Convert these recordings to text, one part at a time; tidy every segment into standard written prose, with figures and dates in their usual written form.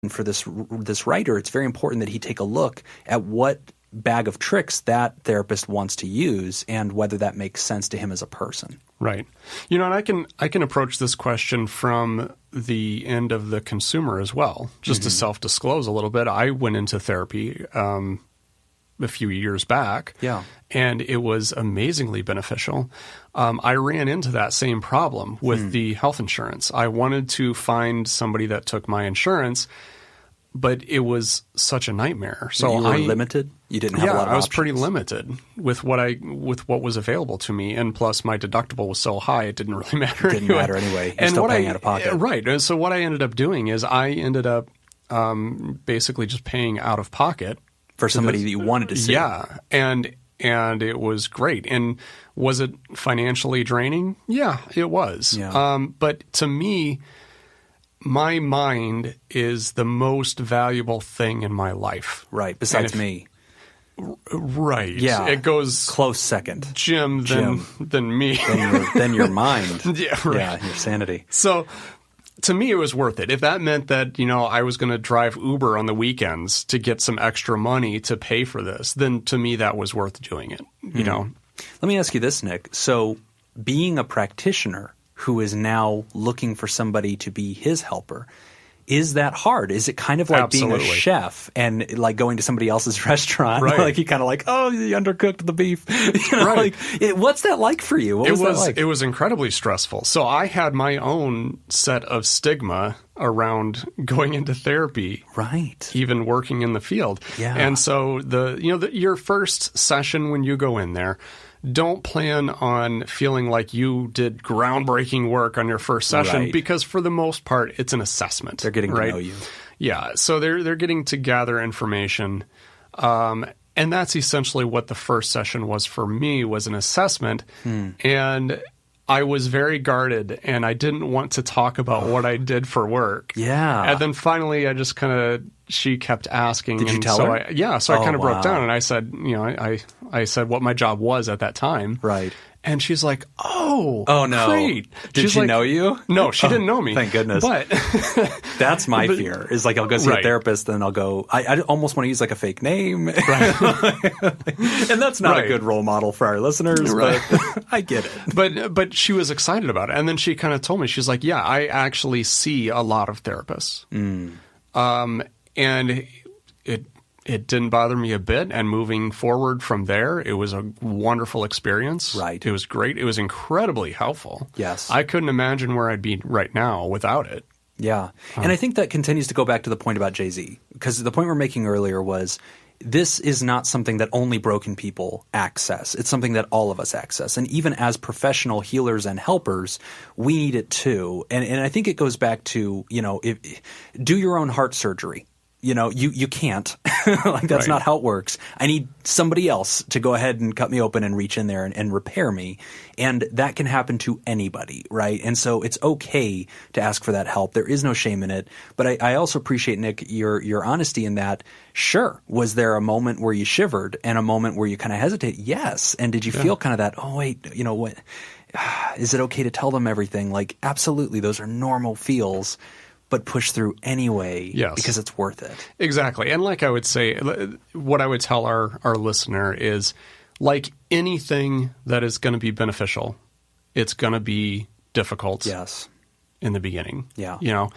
for this writer, it's very important that he take a look at what bag of tricks that therapist wants to use and whether that makes sense to him as a person. Right. And I can approach this question from the end of the consumer as well. Just to self-disclose a little bit, I went into therapy a few years back. Yeah. And it was amazingly beneficial. I ran into that same problem with the health insurance. I wanted to find somebody that took my insurance, but it was such a nightmare. So you were limited? You didn't have a lot of options? I was pretty limited with what was available to me. And plus my deductible was so high, it didn't really matter. It didn't matter anyway. You're still paying out of pocket. Right. And so what I ended up doing is I ended up basically just paying out of pocket. For somebody that you wanted to see. Yeah. And it was great. And was it financially draining? Yeah, it was. Yeah. But to me, my mind is the most valuable thing in my life. Right. Besides me. Right. Yeah. It goes close second. Jim than me. Then your mind. Yeah. Right. Yeah. Your sanity. So to me, it was worth it. If that meant that, I was going to drive Uber on the weekends to get some extra money to pay for this, then to me, that was worth doing it, you know? Let me ask you this, Nick. So being a practitioner who is now looking for somebody to be his helper, is that hard? Is it kind of like Absolutely. being a chef and like going to somebody else's restaurant? Right. Like you kind of like, oh, you undercooked the beef. Right. What's that like for you? What was that like? It was incredibly stressful. So I had my own set of stigma around going into therapy. Right. Even working in the field. Yeah. And so your first session when you go in there, don't plan on feeling like you did groundbreaking work on your first session, right. because for the most part, it's an assessment. They're getting to know you. Yeah. So they're getting to gather information. And that's essentially what the first session was for me, was an assessment. And I was very guarded, and I didn't want to talk about what I did for work. Yeah. And then finally, I just she kept asking. Did you tell her? So I kind of broke down, and I said, I said what my job was at that time. Right. And she's like, oh no. great. Did she know you? No, she didn't know me. Thank goodness. But that's my fear, is like I'll go see a therapist, then I'll go, I almost want to use like a fake name. Right. And that's not a good role model for our listeners, but I get it. But she was excited about it. And then she kind of told me, she's like, yeah, I actually see a lot of therapists. And it didn't bother me a bit. And moving forward from there, it was a wonderful experience. Right. It was great. It was incredibly helpful. Yes. I couldn't imagine where I'd be right now without it. Yeah. And I think that continues to go back to the point about Jay-Z, because the point we're making earlier was this is not something that only broken people access. It's something that all of us access. And even as professional healers and helpers, we need it too. And I think it goes back to, do your own heart surgery. You can't. Like that's not how it works. I need somebody else to go ahead and cut me open and reach in there and repair me. And that can happen to anybody, right? And so it's okay to ask for that help. There is no shame in it. But I also appreciate, Nick, your honesty in that. Sure. Was there a moment where you shivered and a moment where you kind of hesitated? Yes. And did you feel kind of that, oh, wait, what? Is it okay to tell them everything? Like, absolutely. Those are normal feels. But push through anyway, because it's worth it. Exactly. And like I would say, what I would tell our listener is, like anything that is going to be beneficial, it's going to be difficult in the beginning. Yeah.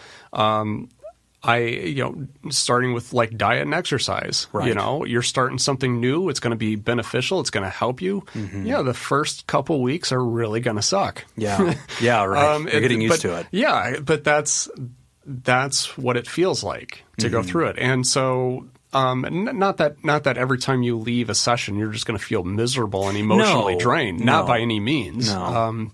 Starting with like diet and exercise, right. You're starting something new. It's going to be beneficial. It's going to help you. Mm-hmm. Yeah. The first couple weeks are really going to suck. Yeah. Yeah. Right. You're getting used to it. Yeah. But that's what it feels like to go through it. And so, not that every time you leave a session, you're just going to feel miserable and emotionally drained. Not by any means. No.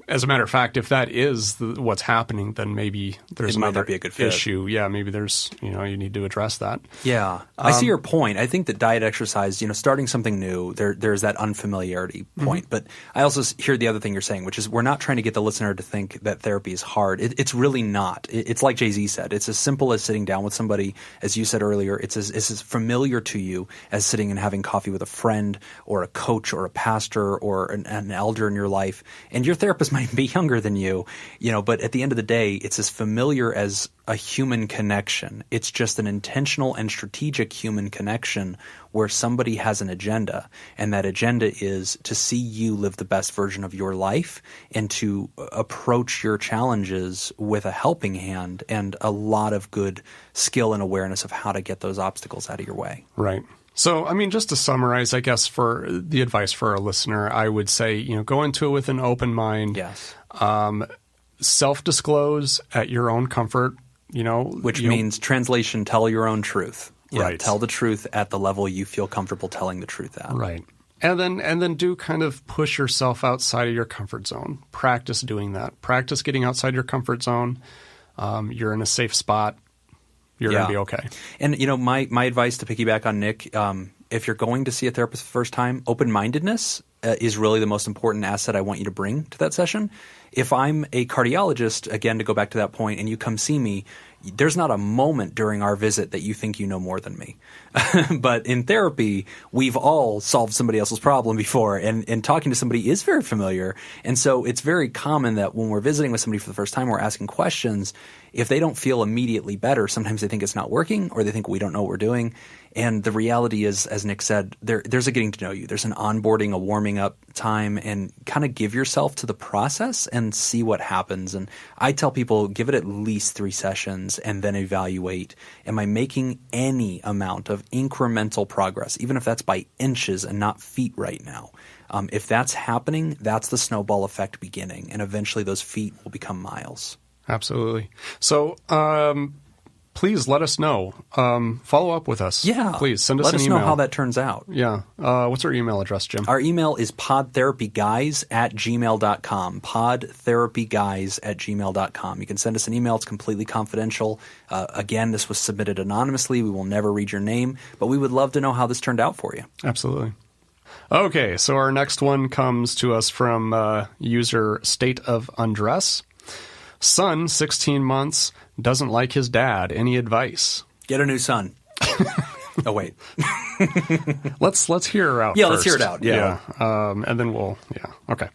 As a matter of fact, if that is what's happening, then maybe there's another be a good fit. issue. Yeah, maybe there's, you need to address that. Yeah. I see your point. I think that diet, exercise, starting something new, there's that unfamiliarity point. But I also hear the other thing you're saying, which is we're not trying to get the listener to think that therapy is hard. It's really not. It's like Jay-Z said. It's as simple as sitting down with somebody. As you said earlier, it's as familiar to you as sitting and having coffee with a friend or a coach or a pastor or an elder in your life. And your therapist might be younger than you, but at the end of the day, it's as familiar as a human connection. It's just an intentional and strategic human connection where somebody has an agenda, and that agenda is to see you live the best version of your life and to approach your challenges with a helping hand and a lot of good skill and awareness of how to get those obstacles out of your way. Right. So, just to summarize, I guess, for the advice for our listener, I would say, go into it with an open mind. Yes. Self-disclose at your own comfort, Which means, translation, tell your own truth. Right. Tell the truth at the level you feel comfortable telling the truth at. Right. And then do kind of push yourself outside of your comfort zone. Practice doing that. Practice getting outside your comfort zone. You're in a safe spot. You're going to be okay. And, my advice to piggyback on Nick, if you're going to see a therapist for the first time, open-mindedness is really the most important asset I want you to bring to that session. If I'm a cardiologist, again, to go back to that point, and you come see me, there's not a moment during our visit that you think you know more than me. But in therapy, we've all solved somebody else's problem before, and talking to somebody is very familiar. And so it's very common that when we're visiting with somebody for the first time, we're asking questions. If they don't feel immediately better, sometimes they think it's not working or they think we don't know what we're doing. And the reality is, as Nick said, there's a getting to know you. There's an onboarding, a warming up time, and kind of give yourself to the process and see what happens. And I tell people, give it at least 3 sessions and then evaluate. Am I making any amount of incremental progress, even if that's by inches and not feet right now? If that's happening, that's the snowball effect beginning. And eventually those feet will become miles. Absolutely. So, please let us know. Follow up with us. Yeah. Please send us an email. Let us know how that turns out. Yeah. What's our email address, Jim? Our email is podtherapyguys@gmail.com. Podtherapyguys@gmail.com. You can send us an email. It's completely confidential. Again, this was submitted anonymously. We will never read your name, but we would love to know how this turned out for you. Absolutely. Okay. So our next one comes to us from user State of Undress. Son, 16 months, doesn't like his dad. Any advice? Get a new son. Oh, wait. Let's hear her out Yeah, first. Let's hear it out. Yeah. And then okay.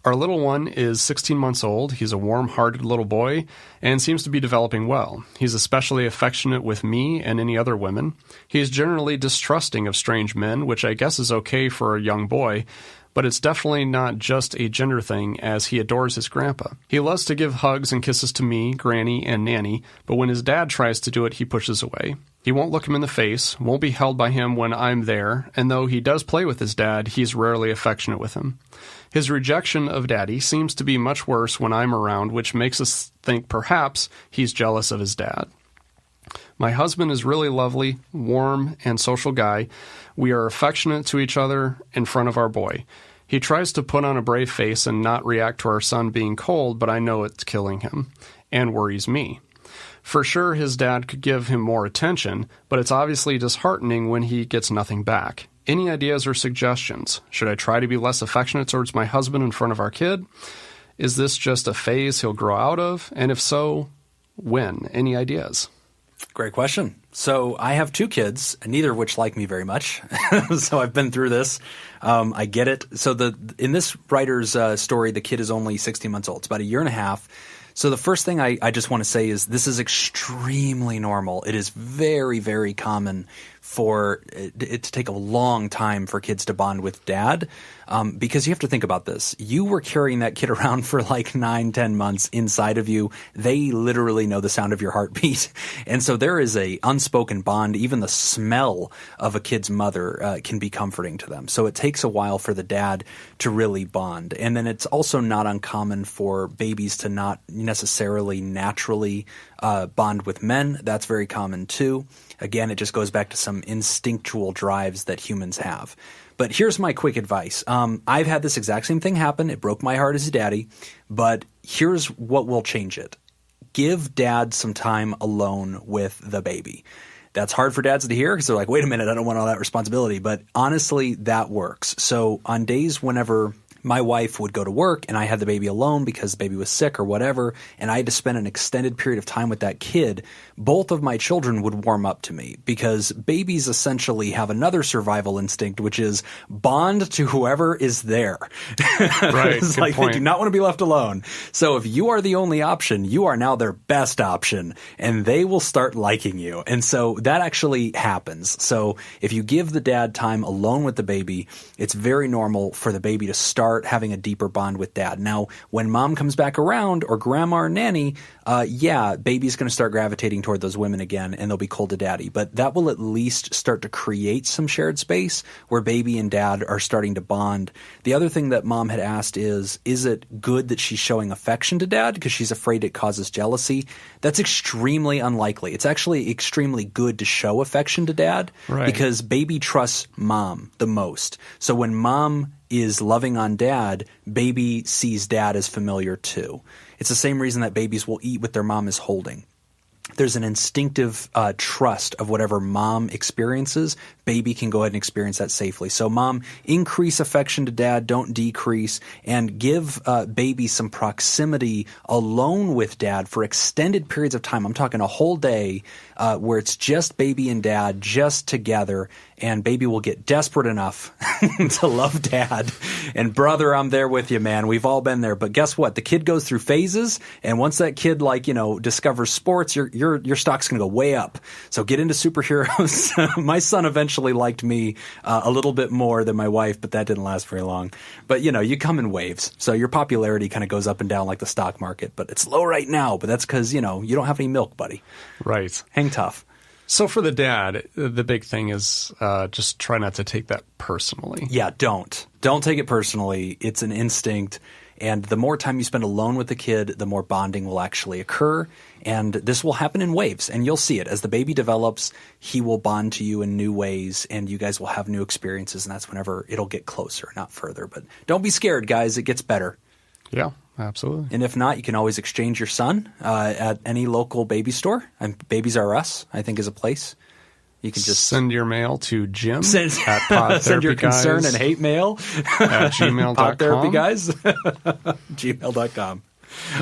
Our little one is 16 months old. He's a warm-hearted little boy and seems to be developing well. He's especially affectionate with me and any other women. He's generally distrusting of strange men, which I guess is okay for a young boy, but it's definitely not just a gender thing, as he adores his grandpa. He loves to give hugs and kisses to me, Granny, and Nanny, but when his dad tries to do it, he pushes away. He won't look him in the face, won't be held by him when I'm there, and though he does play with his dad, he's rarely affectionate with him. His rejection of Daddy seems to be much worse when I'm around, which makes us think perhaps he's jealous of his dad. My husband is really lovely, warm, and social guy. We are affectionate to each other in front of our boy. He tries to put on a brave face and not react to our son being cold, but I know it's killing him and worries me. For sure, his dad could give him more attention, but it's obviously disheartening when he gets nothing back. Any ideas or suggestions? Should I try to be less affectionate towards my husband in front of our kid? Is this just a phase he'll grow out of? And if so, when? Any ideas? Great question. So I have 2 kids, neither of which like me very much. So I've been through this. I get it. So in this writer's story, the kid is only 16 months old. It's about a year and a half. So the first thing I just want to say is this is extremely normal. It is very, very common for it to take a long time for kids to bond with dad, because you have to think about this. You were carrying that kid around for like 9-10 months inside of you. They literally know the sound of your heartbeat. And so there is a unspoken bond. Even the smell of a kid's mother can be comforting to them. So it takes a while for the dad to really bond. And then it's also not uncommon for babies to not necessarily naturally bond with men. That's very common too. Again, it just goes back to some instinctual drives that humans have. But here's my quick advice. I've had this exact same thing happen. It broke my heart as a daddy, but here's what will change it. Give dad some time alone with the baby. That's hard for dads to hear because they're like, wait a minute, I don't want all that responsibility. But honestly, that works. So on days whenever my wife would go to work and I had the baby alone because the baby was sick or whatever, and I had to spend an extended period of time with that kid, both of my children would warm up to me because babies essentially have another survival instinct, which is bond to whoever is there. Right. It's like they do not want to be left alone. So if you are the only option, you are now their best option, and they will start liking you. And so that actually happens. So if you give the dad time alone with the baby, it's very normal for the baby to start having a deeper bond with dad. Now, when mom comes back around, or grandma or nanny, baby's going to start gravitating toward those women again, and they'll be cold to daddy. But that will at least start to create some shared space where baby and dad are starting to bond. The other thing that mom had asked is it good that she's showing affection to dad because she's afraid it causes jealousy? That's extremely unlikely. It's actually extremely good to show affection to dad because baby trusts mom the most. So when mom is loving on dad, baby sees dad as familiar too. It's the same reason that babies will eat what their mom is holding. There's an instinctive trust of whatever mom experiences. Baby can go ahead and experience that safely. So mom, increase affection to dad, don't decrease, and give baby some proximity alone with dad for extended periods of time. I'm talking a whole day where it's just baby and dad just together, and baby will get desperate enough to love dad. And brother, I'm there with you, man. We've all been there. But guess what? The kid goes through phases, and once that kid discovers sports, your stock's going to go way up. So get into superheroes. My son eventually liked me a little bit more than my wife, but that didn't last very long. But you come in waves. So your popularity kind of goes up and down like the stock market, but it's low right now. But that's because, you don't have any milk, buddy. Right. Hang tough. So for the dad, the big thing is just try not to take that personally. Yeah, don't take it personally. It's an instinct. And the more time you spend alone with the kid, the more bonding will actually occur. And this will happen in waves. And you'll see it. As the baby develops, he will bond to you in new ways, and you guys will have new experiences. And that's whenever it'll get closer, not further. But don't be scared, guys. It gets better. Yeah, absolutely. And if not, you can always exchange your son at any local baby store. And Babies R Us, I think, is a place. You can just send your mail to Jim send your concern and hate mail at gmail.com. Pod Therapy Guys. gmail.com.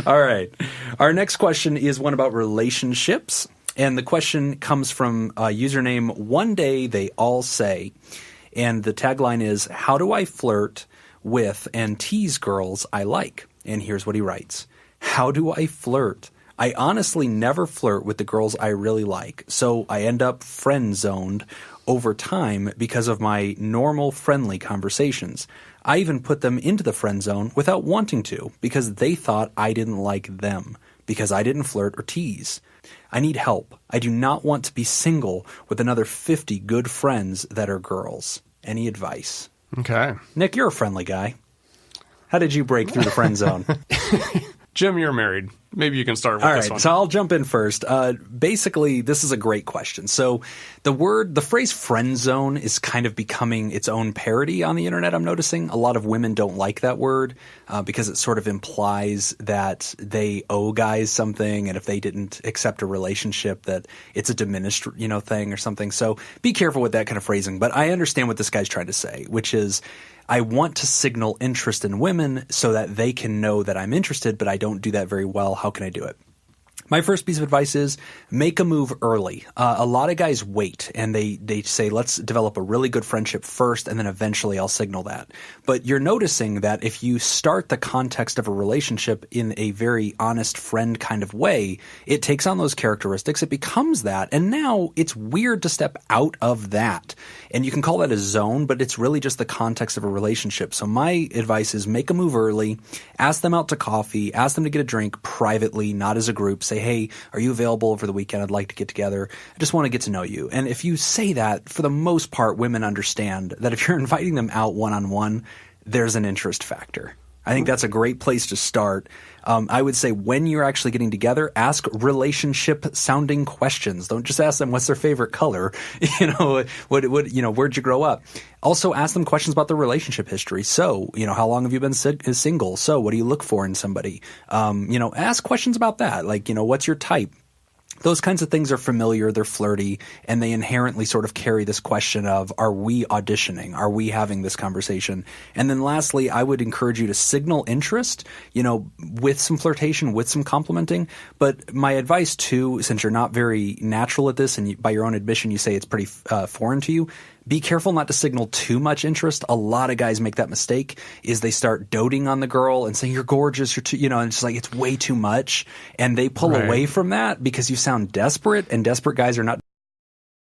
All right. Our next question is one about relationships. And the question comes from username One Day They All Say. And the tagline is, how do I flirt with and tease girls I like? And here's what he writes. How do I flirt? I honestly never flirt with the girls I really like, so I end up friend-zoned over time because of my normal friendly conversations. I even put them into the friend zone without wanting to because they thought I didn't like them because I didn't flirt or tease. I need help. I do not want to be single with another 50 good friends that are girls. Any advice? Okay. Nick, you're a friendly guy. How did you break through the friend zone? Jim, you're married. Maybe you can start with this one. All right, so I'll jump in first. Basically, this is a great question. So the phrase friend zone is kind of becoming its own parody on the internet, I'm noticing. A lot of women don't like that word because it sort of implies that they owe guys something, and if they didn't accept a relationship, that it's a diminished, thing or something. So be careful with that kind of phrasing. But I understand what this guy's trying to say, which is, I want to signal interest in women so that they can know that I'm interested, but I don't do that very well. How can I do it? My first piece of advice is make a move early. A lot of guys wait and they say, let's develop a really good friendship first and then eventually I'll signal that. But you're noticing that if you start the context of a relationship in a very honest friend kind of way, it takes on those characteristics, it becomes that, and now it's weird to step out of that. And you can call that a zone, but it's really just the context of a relationship. So my advice is make a move early, ask them out to coffee, ask them to get a drink privately, not as a group. Say, hey, are you available over the weekend? I'd like to get together. I just want to get to know you. And if you say that, for the most part, women understand that if you're inviting them out one-on-one, there's an interest factor. I think that's a great place to start. I would say when you're actually getting together, ask relationship-sounding questions. Don't just ask them what's their favorite color. Where'd you grow up? Also, ask them questions about their relationship history. So, how long have you been single? So, what do you look for in somebody? Ask questions about that. Like, what's your type? Those kinds of things are familiar, they're flirty, and they inherently sort of carry this question of, are we auditioning? Are we having this conversation? And then lastly, I would encourage you to signal interest, with some flirtation, with some complimenting. But my advice too, since you're not very natural at this, and by your own admission you say it's pretty foreign to you, be careful not to signal too much interest. A lot of guys make that mistake, is they start doting on the girl and saying, you're gorgeous, you're too, and it's like, it's way too much. And they pull away from that because you sound desperate, and desperate guys are not